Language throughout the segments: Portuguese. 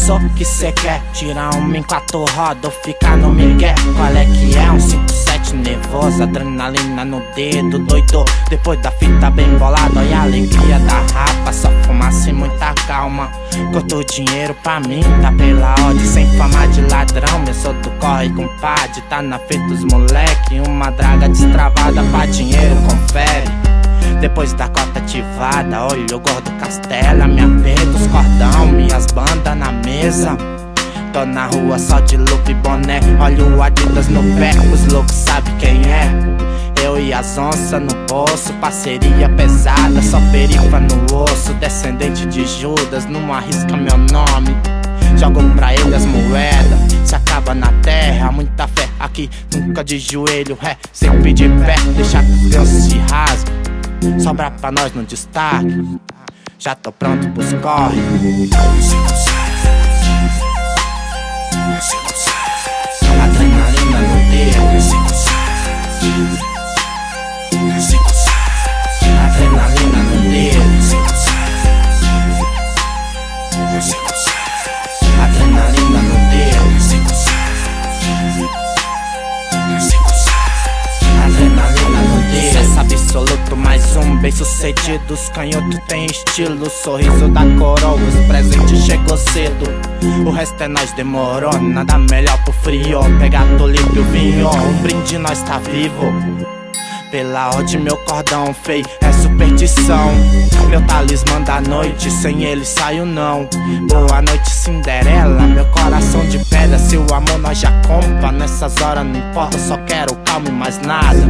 sou que cê quer? Tirar uma em 4 rodas ou ficar no migué? Qual é que é? Um 5-7 nervoso, adrenalina no dedo, doido. Depois da fita bem bolada, olha a alegria da rapa. Só fumaça e muita calma. Cortou dinheiro pra mim, tá pela ordem, sem fama de ladrão. Eu sou do corre com pad, tá na feita dos moleque. Uma draga destravada pra dinheiro, confere. Depois da cota ativada, olha o gordo Castela. Me apego os cordão, minhas bandas na mesa. Tô na rua só de lupa e boné, olha o Adidas no pé, os loucos sabem quem é. Eu e as onças no bolso, parceria pesada, só perifa no osso. Descendente de Judas, não arrisca meu nome. Jogo pra ele as moedas, se acaba na terra. Muita fé aqui, nunca de joelho, sempre de pé. Deixa que os gansos se rasgam, sobra pra nós no destaque. Já tô pronto pros corre. Adrenalina no dedo. Adrenalina no dedo. Adrenalina no dedo. Adrenalina no dedo. Sucesso absoluto, mais um bem sucedido. Os canhotos tem estilo, sorriso da coroa. Os presentes chegou cedo, o resto é nós demorou. Nada melhor pro frio, pegar Tolipo e o vinho. Um brinde nós tá vivo. Pela ordem meu cordão feio é superstição. Meu talismã da noite, sem ele saio não. Boa noite Cinderela, meu coração de pedra. Se o amor nós já compra, nessas horas não importa, só quero calma e mais nada.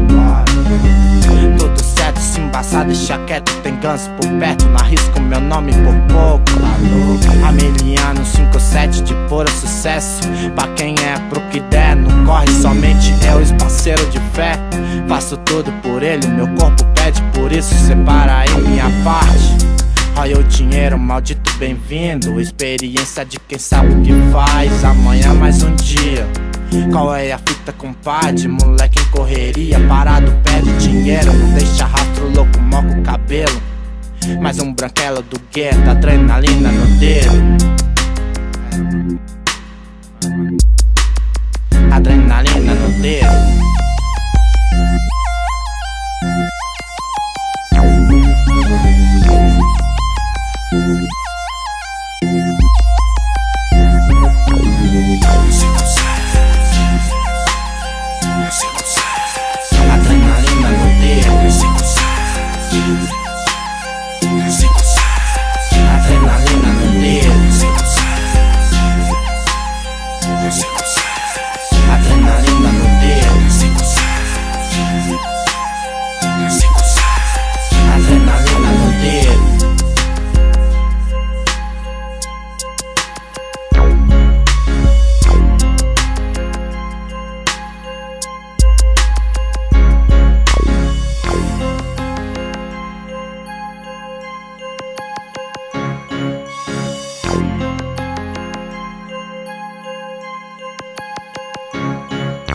Tudo certo, se embaçar, deixa quieto. Tem ganso por perto, não arrisco meu nome por pouco. Ameliano 5-7 de puro sucesso. Pra quem é pro que der, não corre somente eu, os parceiros de fé. Faço tudo por ele, meu corpo pede, por isso separa aí minha parte. Olha o dinheiro, maldito bem-vindo. Experiência de quem sabe o que faz. Amanhã mais um dia. Qual é a fita, compadre? Moleque em correria, parado pede dinheiro. Não deixa rastro, louco, moca o cabelo. Mais um branquelo do gueto, adrenalina no dedo. Adrenalina no dedo. Adrenalina no dedo. Adrenalina no dedo. Adrenalina no dedo. Adrenalina no dedo.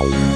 Wow.